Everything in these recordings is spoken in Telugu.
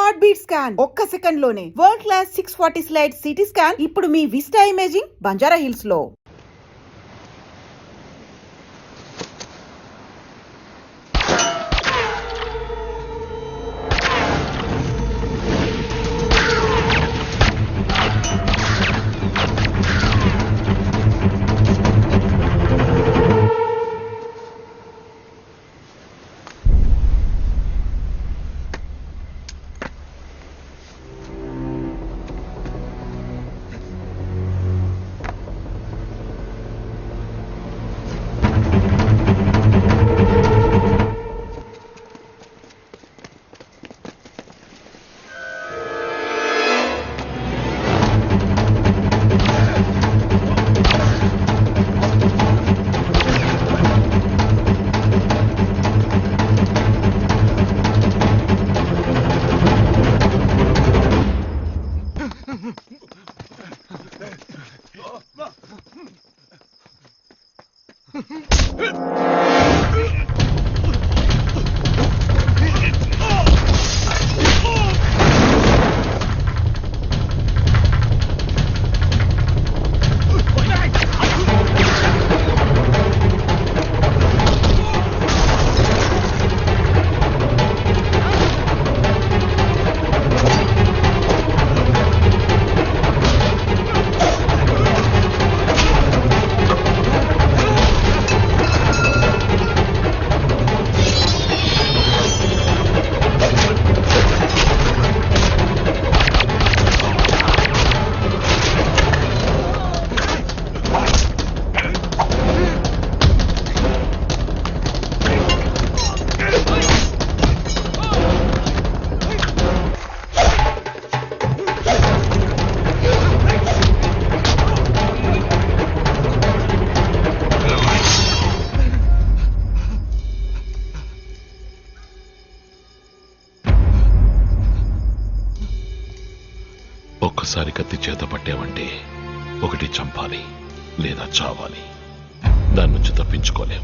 హార్ట్ బీట్ స్కాన్ ఒక్క సెకండ్ లోనే world class 640 slide CT scan ఇప్పుడు మీ విస్టా ఇమేజింగ్ బంజారా హిల్స్ లో. ఒక్కసారి కత్తి చేత పట్టావంటే ఒకటి చంపాలి లేదా చావాలి. దాని నుంచి తప్పించుకోలేం.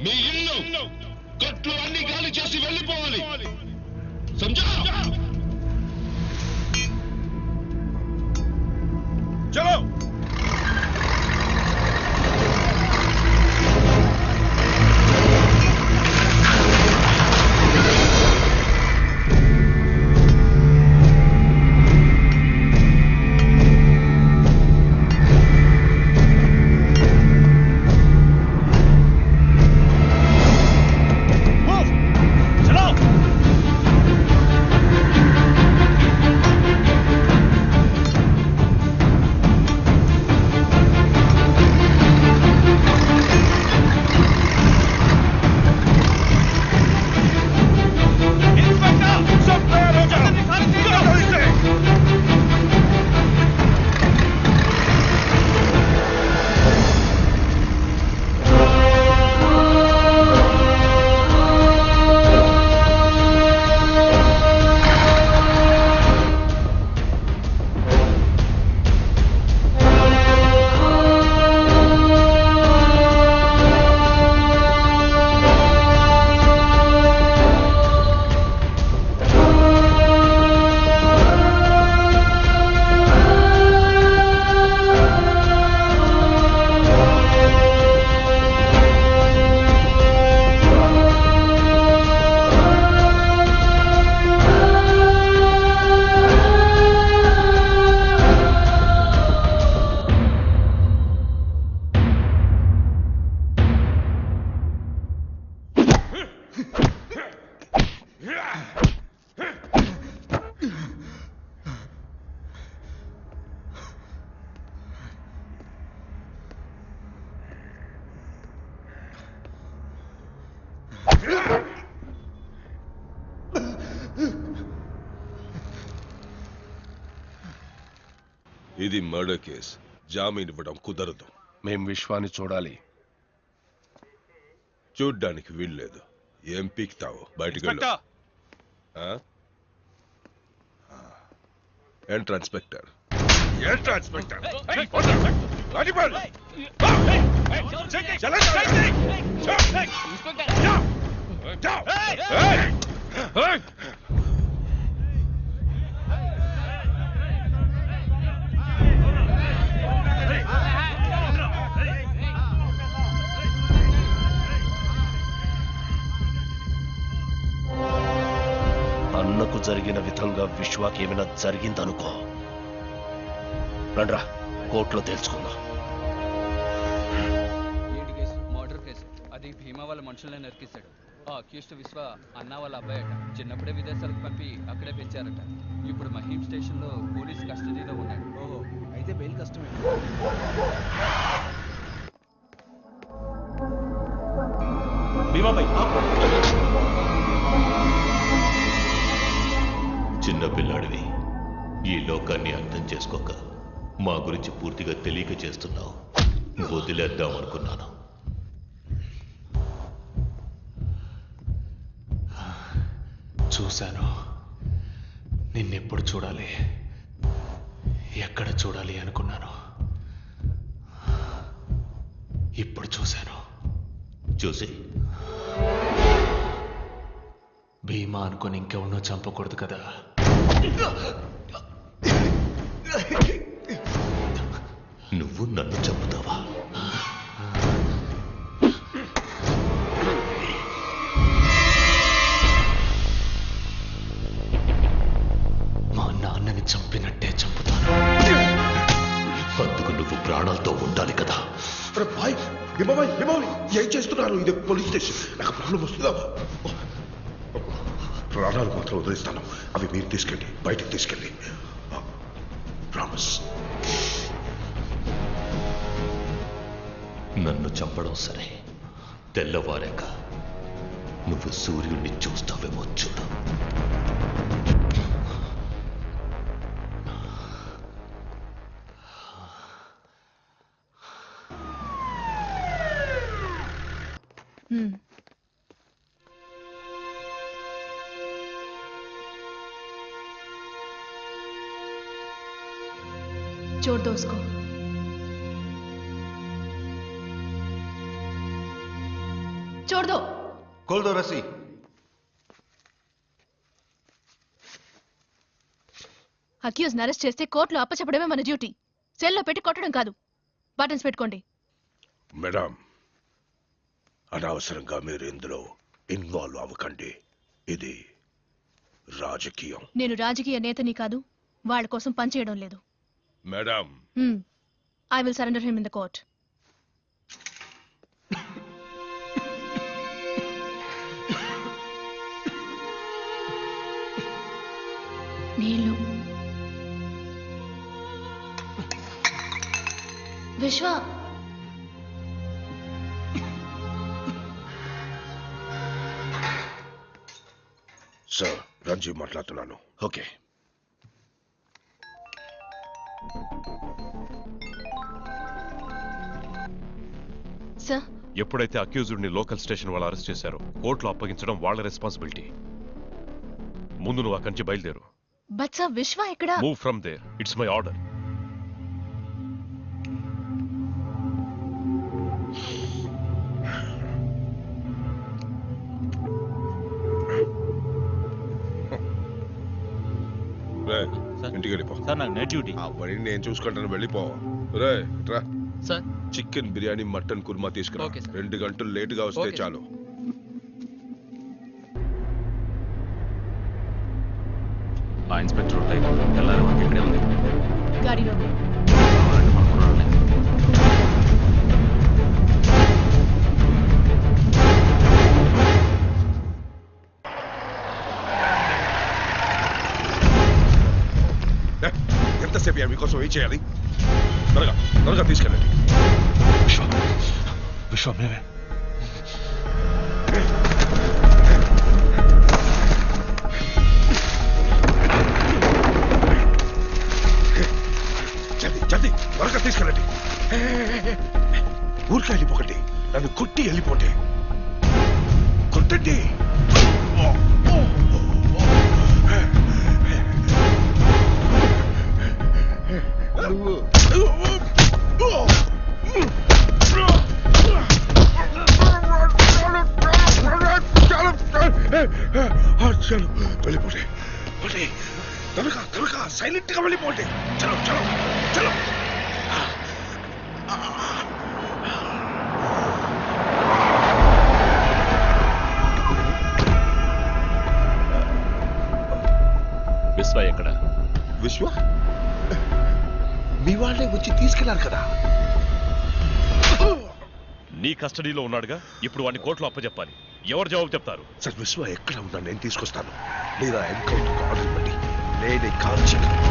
మీ ఇల్లు కట్లు అన్ని గాలి చేసి వెళ్ళిపోవాలి. సమజా? చలో. ఇది మర్డర్ కేస్, జామీన్ ఇవ్వడం కుదరదు. మేం విశ్వాన్ని చూడాలి. చూడ్డానికి వీల్లేదు. ఏం పీక్తావు? బయటికి వెళ్ళు. ఎంట్రా ఇన్స్పెక్టర్. ఎంట్రా ఇన్స్పెక్టర్. అన్నకు జరిగిన విధంగా విశ్వాకి ఏమైనా జరిగిందనుకో, రండ్రా కోర్టులో తేల్చుకుందాం. ఏంటి కేసు? Murder case. అది భీమా వాళ్ళ మనుషులనే నరికిస్తాడు. ఆ అక్యూస్డ్ విశ్వ అన్న వాళ్ళ అబ్బాయట. చిన్నప్పుడే విదేశాలకు పంపి అక్కడే పెంచారట. ఇప్పుడు మహీం స్టేషన్ లో పోలీస్ కస్టడీలో ఉన్నాడు. ఓహో, అయితే బెయిల్ కష్టమే. చిన్న పిల్లాడివి, ఈ లోకాన్ని అర్థం చేసుకోక మా గురించి పూర్తిగా తెలియక చేస్తున్నావు. వదిలేద్దాం అనుకున్నాను. చూశాను. నిన్నెప్పుడు చూడాలి, ఎక్కడ చూడాలి అనుకున్నాను. ఇప్పుడు చూశాను. చూసి భీమా అనుకుని ఇంకెవరినో చంపకూడదు కదా. నువ్వు నన్ను చంపుతావా? మా నాన్నని చంపినట్టే చంపుతాను. అందుకు నువ్వు ప్రాణాలతో ఉండాలి కదా. ఏం చేస్తున్నారు? ఇది పోలీస్ స్టేషన్. నాకు ప్రాబ్లం వస్తుందా? ప్రాణాలు మాత్రం వదిలిస్తాను. అవి మీరు తీసుకెళ్ళి బయటికి తీసుకెళ్ళి. ప్రామిస్. నన్ను చంపడం సరే, తెల్లవారాక నువ్వు సూర్యుడిని చూస్తావేమో చూడు. छोड़ दो उसको. छोड़ दो. खोल दो रस्सी. అక్యూజ్ అరెస్ట్ చేస్తే కోర్టులో అప్పచెప్పడమే మన డ్యూటీ. సెల్లో పెట్టి కొట్టడం కాదు. బటన్స్ పెట్టుకోండి. మేడం, అనవసరంగా మీరు ఇందులో ఇన్వాల్వ్ అవ్వకండి. ఇది రాజకీయం. నేను రాజకీయ నేతని కాదు. వాళ్ళ కోసం పనిచేయడం లేదు. Madam, I will surrender him in the court. నీళ్ళు. విశ్వ. సార్, రంజీవ్ మాట్లాడుతున్నాను. ఓకే. సార్, ఎప్పుడైతే అక్యూజ్డ్ ని లోకల్ స్టేషన్ వాళ్ళు అరెస్ట్ చేశారో కోర్టులో అప్పగించడం వాళ్ళ రెస్పాన్సిబిలిటీ. ముందు నువ్వు అక్కడి నుంచి బయలుదేరు. బట్ సార్, విశ్వ ఎక్కడ? Move from there. It's my order. ఇంటికి వెళ్ళిపో. సార్ నాకు నైట్ డ్యూటీ. అవన్నీ నేను చూసుకుంటాను. వెళ్ళిపో. రే రా. Sir, chicken biryani, mutton korma తీసుకురా. Okay sir. 2 గంటలు లేటుగా వస్తే ఓకే చాలు. ఆ ఇన్స్పెక్టర్ తెల్లారి వరకు ఇక్కడే ఉంది. గాడిలో. ఎంతసేపు మీకోసం ఏం చేయాలి? త్వరగా త్వరగా తీసుకెళ్ళండి. విశ్వ మేమే. జల్దీ త్వరగా తీసుకెళ్ళండి. ఊరికే వెళ్ళిపోకండి, నన్ను కొట్టి వెళ్ళిపోండి. కొట్టండి. చలో వెళ్ళిపోండి. త్వరగా త్వరగా సైలెంట్ గా వెళ్ళిపోండి. చలో చలో చలో. విశ్వ ఎక్కడ? విశ్వ మీ వాళ్ళే వచ్చి తీసుకెళ్లారు కదా. నీ కస్టడీలో ఉన్నాడుగా, ఇప్పుడు వాడిని కోర్టులో అప్పచెప్పాలి. ఎవరు జవాబు చెప్తారు? సార్ విశ్వ ఎక్కడ ఉన్నా నేను తీసుకొస్తాను. లేదా ఎన్కౌంటర్ ఆర్డర్ ఇవ్వండి, నేనే కాల్ చేయగలను.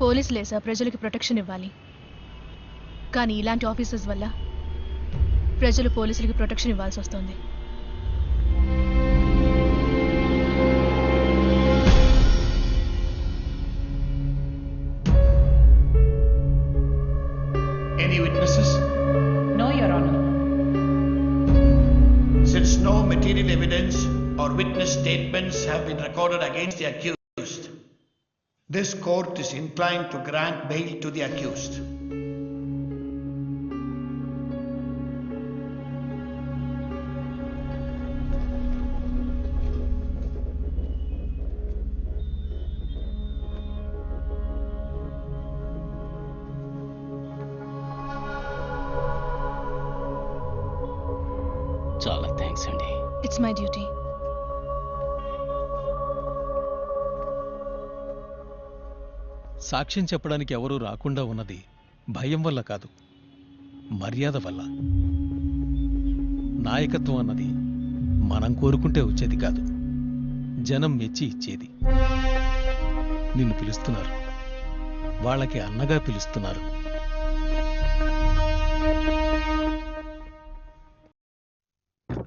పోలీసులేసా ప్రజలకి ప్రొటెక్షన్ ఇవ్వాలి, కానీ ఇలాంటి ఆఫీసర్స్ వల్ల ప్రజలు పోలీసులకి ప్రొటెక్షన్ ఇవ్వాల్సి వస్తుంది. Any witnesses? No, Your Honor. Since no material evidence or witness statements have been recorded against the accused, this court is inclined to grant bail to the accused. చాలా థ్యాంక్స్ అండి. It's my duty. సాక్ష్యం చెప్పడానికి ఎవరూ రాకుండా ఉన్నది భయం వల్ల కాదు, మర్యాద వల్ల. నాయకత్వం అన్నది మనం కోరుకుంటే వచ్చేది కాదు, జనం మెచ్చి ఇచ్చేది. నిన్ను పిలుస్తున్నారు, వాళ్ళకి అన్నగా పిలుస్తున్నారు.